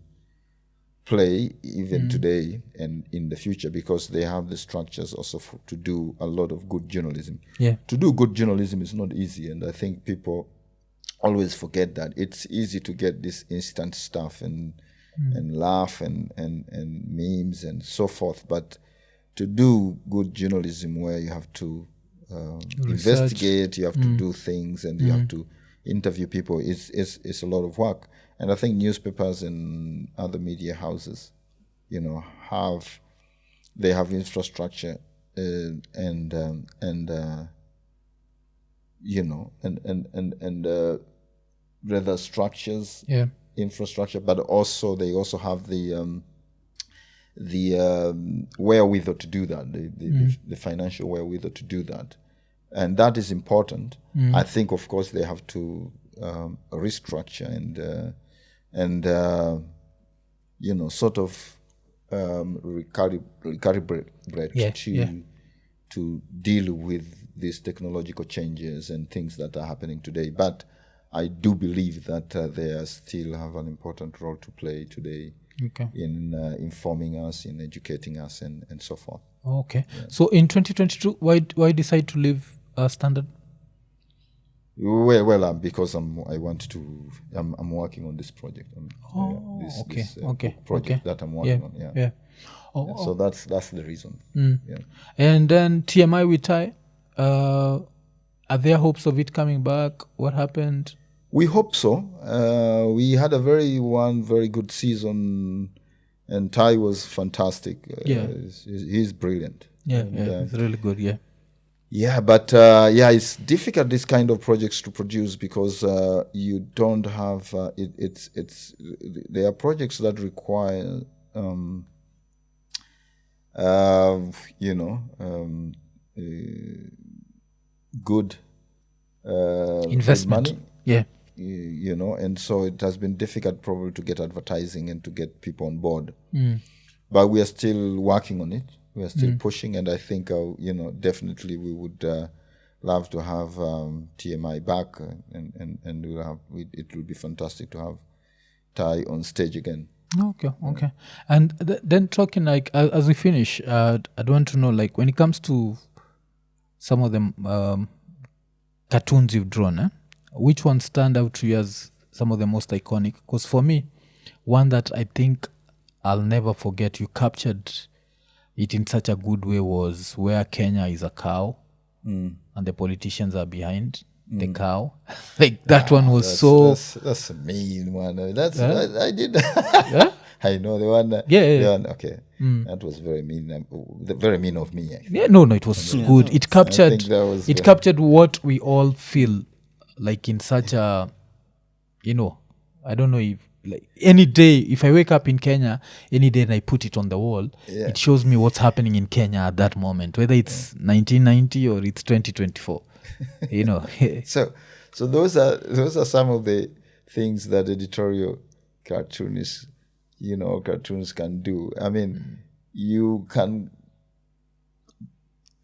play even today and in the future, because they have the structures also to do a lot of good journalism. Yeah. To do good journalism is not easy, and I think people always forget that. It's easy to get this instant stuff and laugh and memes and so forth, but to do good journalism where you have to investigate, you have to do things, and you have to interview people, is a lot of work. And I think newspapers and other media houses have infrastructure and rather structures, infrastructure, but also they also have the wherewithal to do that, the financial wherewithal to do that, and that is important. I think, of course, they have to restructure and sort of recalibrate to deal with these technological changes and things that are happening today. But I do believe that they still have an important role to play today in informing us, in educating us, and so forth. Okay. Yeah. So in 2022, why decide to leave Standard? Well, because I'm working on this project. This project that I'm working on. Yeah. So that's the reason. Yeah. And then TMI with Ty, are there hopes of it coming back? What happened? We hope so. We had a very good season, and Ty was fantastic. He's brilliant. He's really good. Yeah, but it's difficult, this kind of projects to produce, because you don't have there are projects that require good investment money, and so it has been difficult probably to get advertising and to get people on board, but we are still working on it. We are still pushing, and I think definitely we would love to have TMI back, and it will be fantastic to have Ty on stage again. Okay. And then talking like as we finish, I'd want to know, like, when it comes to some of the cartoons you've drawn, which ones stand out to you as some of the most iconic? Because for me, one that I think I'll never forget, you captured it in such a good way was where Kenya is a cow and the politicians are behind the cow. Like that one was that's a mean one. That's I did. Yeah? I know the one. Yeah. The one, okay, that was very mean. Very mean of me. I think. Yeah, no, it was good. It captured that was captured what we all feel like in such a, I don't know if like any day, if I wake up in Kenya any day and I put it on the wall, it shows me what's happening in Kenya at that moment, whether it's 1990 or it's 2024. So those are some of the things that editorial cartoonists, cartoons can do. I mean, you can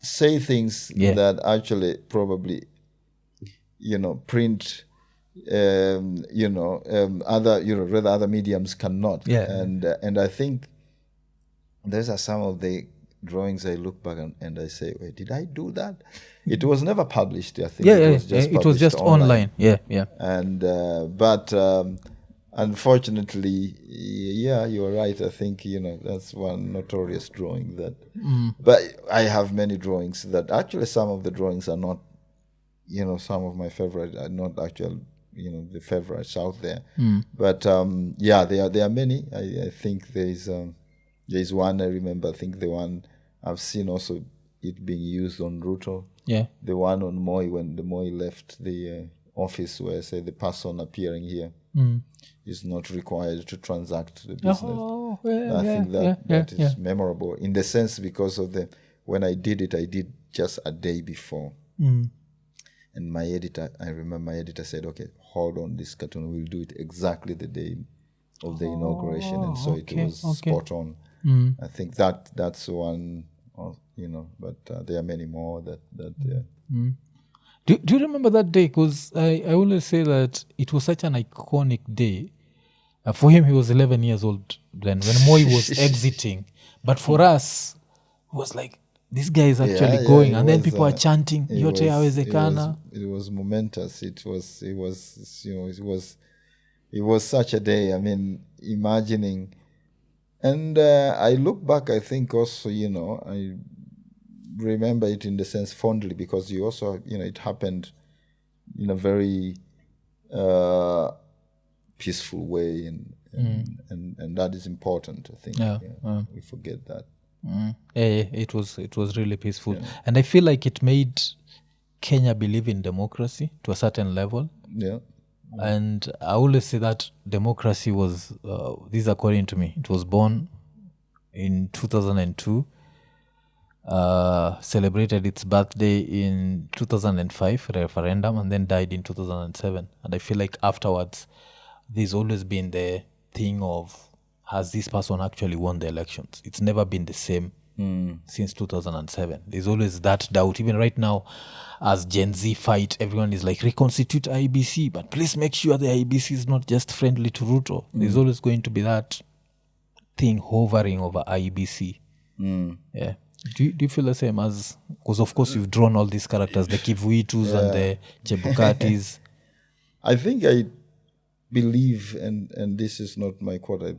say things that actually probably, print, other mediums cannot. Yeah. And I think those are some of the drawings I look back and I say, wait, did I do that? It was never published. I think it was just online. Yeah. And but unfortunately, you're right. I think that's one notorious drawing that. But I have many drawings that actually some of the drawings are not, some of my favorite are not actual, the favorites out there. But there are many. I think there's one I remember. I think the one I've seen also it being used on Ruto. Yeah. The one on Moi when the Moi left the office, where I say the person appearing here is not required to transact the business. I think that is memorable in the sense because of when I did it, I did just a day before. And my editor, I remember my editor said, okay, hold on, this cartoon, we'll do it exactly the day of the inauguration. And so it was spot on. I think that's one, but there are many more that Do you remember that day? Because I always say that it was such an iconic day. For him, he was 11 years old then when Moi was exiting. But for us, it was like, this guy is actually going. And then people are chanting, Yote Yawezekana. It was momentous. It was such a day. I mean, imagining. And I look back, I think also, I remember it in the sense fondly because you also, it happened in a very peaceful way and that is important, I think. We forget that. It was really peaceful. And I feel like it made Kenya believe in democracy to a certain level. Yeah. And I always say that democracy was, this is according to me, it was born in 2002, celebrated its birthday in 2005, referendum, and then died in 2007. And I feel like afterwards, there's always been the thing of, has this person actually won the elections? It's never been the same since 2007. There's always that doubt. Even right now, as Gen Z fight, everyone is like, reconstitute IBC, but please make sure the IBC is not just friendly to Ruto. There's always going to be that thing hovering over IBC. Yeah. Do you feel the same as, because of course you've drawn all these characters, the Kivuitus and the Chebukatis. I think I believe, and this is not my quote, I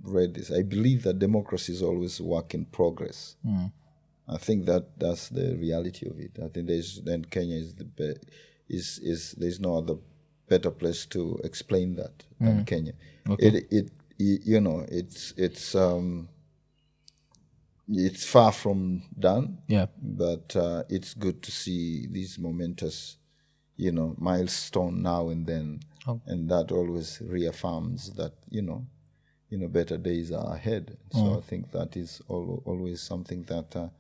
read this, I believe that democracy is always work in progress. I think that's the reality of it. I think Kenya is there's no other better place to explain that than Kenya. Okay. It's far from done. Yeah. But it's good to see these momentous, milestone now and then, and that always reaffirms that better days are ahead. So I think that is always something that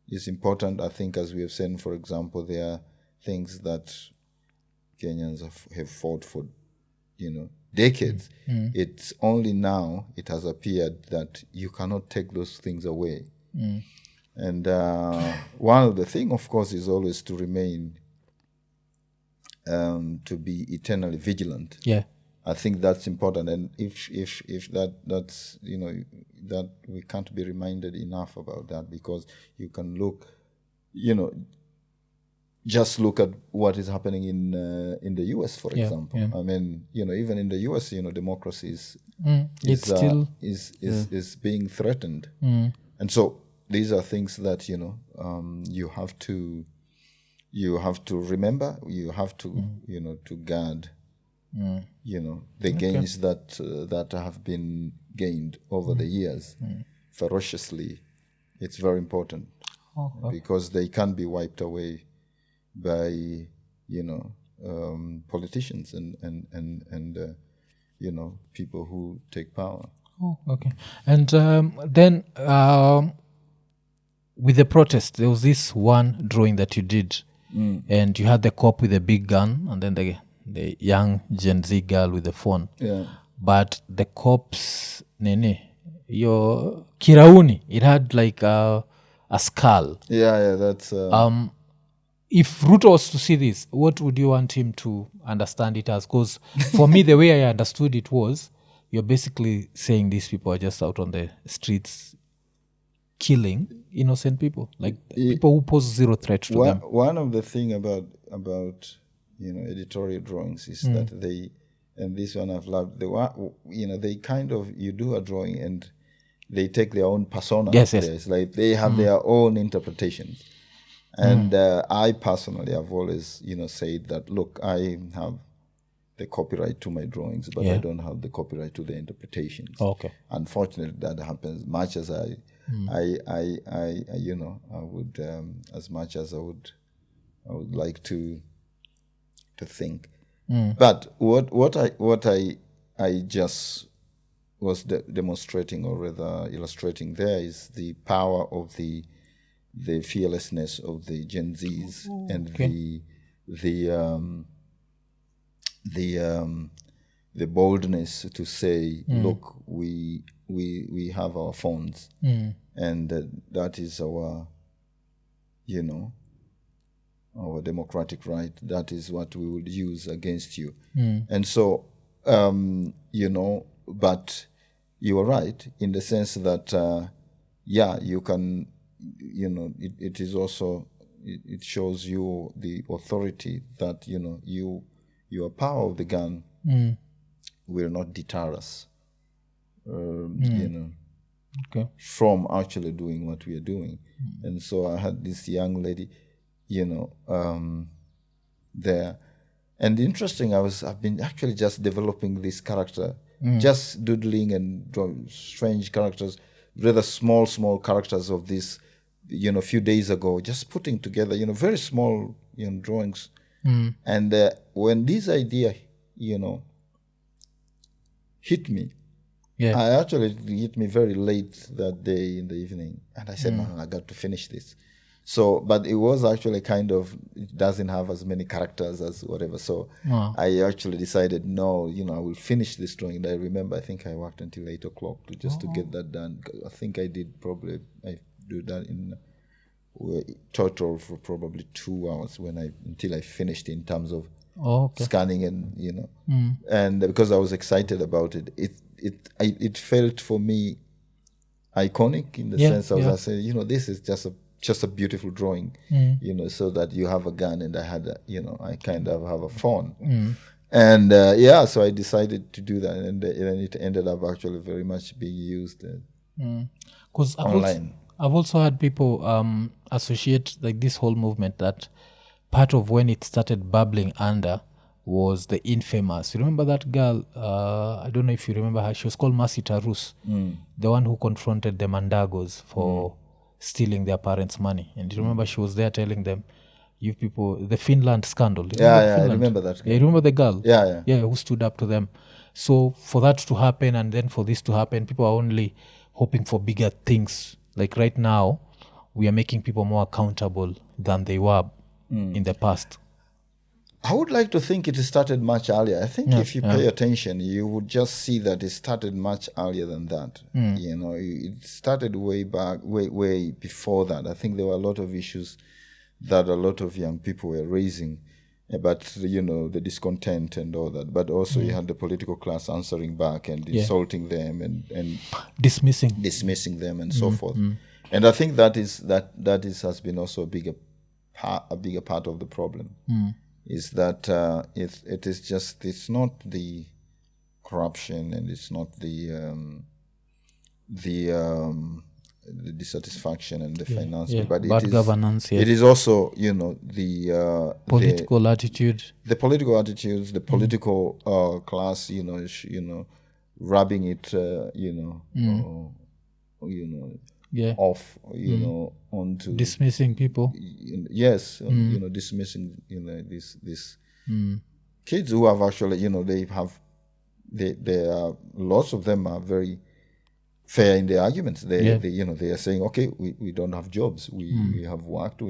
is important. I think, as we have said, for example, there are things that Kenyans have fought for, decades. It's only now it has appeared that you cannot take those things away. And one of the things, of course, is always to remain, to be eternally vigilant. Yeah. I think that's important, and if that's that we can't be reminded enough about that, because you can look, just look at what is happening in the US, for example. I mean, even in the US, democracy is being threatened, and so these are things that you have to remember. You have to to guard the gains that have been gained over the years ferociously. It's very important because they can't be wiped away by politicians and people who take power. Oh, okay. And then with the protest, there was this one drawing that you did, and you had the cop with the big gun, and then the young Gen Z girl with the phone. Yeah. But the cop's your kirauni, it had like a skull. Yeah, that's If Ruto was to see this, what would you want him to understand it as? Because for me, the way I understood it was, you're basically saying these people are just out on the streets killing innocent people, like people who pose zero threat to them. One of the thing about editorial drawings is that they, and this one I've loved, they kind of, you do a drawing and they take their own persona. Yes. It's like they have their own interpretations. And I personally have always, said that, look, I have the copyright to my drawings, but I don't have the copyright to the interpretations. Okay. Unfortunately, that happens. Much as I would, as much as I would like to think. But what I just was demonstrating, or rather illustrating there, is the power of the fearlessness of the Gen Zs and the boldness to say, look, we have our phones, and that is our our democratic right. That is what we would use against you. And so but you are right in the sense that you can, it is also, it shows you the authority that your power of the gun will not deter us from actually doing what we are doing. And so I had this young lady there, and interesting, I've been actually just developing this character, just doodling and drawing strange characters, rather small characters of this a few days ago, just putting together very small drawings. And when this idea hit me, I actually, it hit me very late that day in the evening, and I said, no, I got to finish this. So, but it was actually kind of, it doesn't have as many characters as whatever. So I actually decided, no, I will finish this drawing. And I remember, I think I worked until 8 o'clock to get that done. I think I do that in total for probably 2 hours until I finished in terms of scanning and, and because I was excited about it, it felt for me iconic in the sense of, I said, this is just a beautiful drawing, so that you have a gun and I had I kind of have a phone. And so I decided to do that, and it ended up actually very much being used online. I've also had people associate like this whole movement that part of when it started bubbling under was the infamous. You remember that girl? I don't know if you remember her. She was called Mercy Tarus, the one who confronted the Mandagos for stealing their parents' money. And you remember she was there telling them, you people, the Finland scandal. I remember that. Yeah, you remember the girl? Yeah, who stood up to them. So for that to happen, and then for this to happen, people are only hoping for bigger things. Like right now, we are making people more accountable than they were in the past. I would like to think it started much earlier. I think if you pay attention, you would just see that it started much earlier than that. It started way back, way before that. I think there were a lot of issues that a lot of young people were raising about, the discontent and all that. But also you had the political class answering back and insulting them and dismissing them and so forth. And I think that has been also a bigger part of the problem. Is that it is just, it's not the corruption and it's not the the dissatisfaction and the finance, but bad governance. It is also, the political attitude, the political attitudes, the political class, rubbing it, off, onto dismissing people. Yes, dismissing, this kids who have actually, they are, lots of them are very fair in their arguments. They are saying, okay, we don't have jobs, we have worked,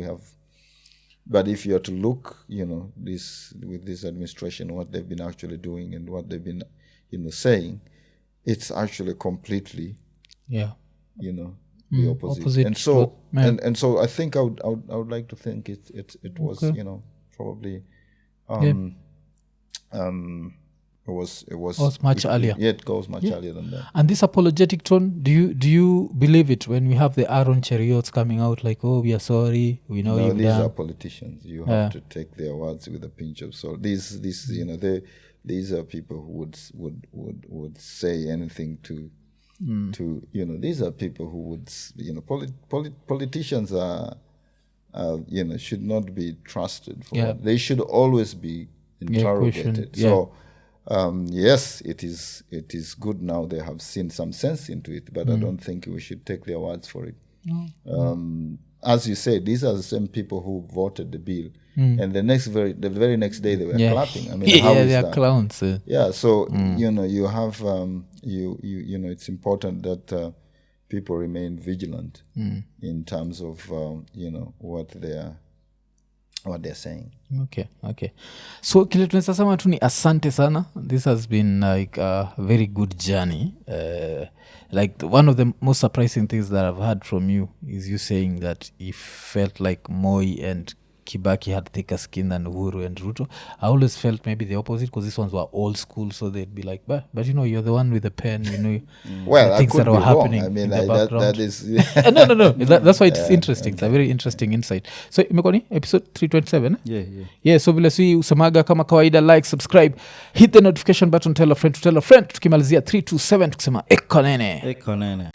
but if you are to look, with this administration, what they've been actually doing and what they've been, saying, it's actually completely, the opposite. And so, and so, I think I would like to think it was, probably, it was much earlier. Yeah, it goes much earlier than that. And this apologetic tone, do you believe it when we have the Aaron Cheriots coming out like, oh, we are sorry, we know you've these done. are politicians. You have to take their words with a pinch of salt. These these are people who would say anything to these are people who would politicians are should not be trusted for they should always be interrogated. So yes, it is good now they have seen some sense into it, but I don't think we should take their words for it. As you said, these are the same people who voted the bill, and the very next day they were clapping. I mean, how is they are that? clowns. Yeah, so you have it's important that people remain vigilant in terms of what they're saying. Okay. So kile tunaweza sema tu ni asante sana. This has been like a very good journey. Like one of the most surprising things that I've heard from you is you saying that you felt like Moi and Kibaki had thicker skin than Uhuru and Ruto. I always felt maybe the opposite because these ones were old school, so they'd be like, but you're the one with the pen, well, the things that were happening in the background. That is no. That's why it's interesting. It's a very interesting insight. So imekuwa ni episode 327. Yeah. So vile si usemaga kama kawaida, like, subscribe, hit the notification button, tell a friend to tell a friend. Tukimalizia 327 tukisema Iko Nini.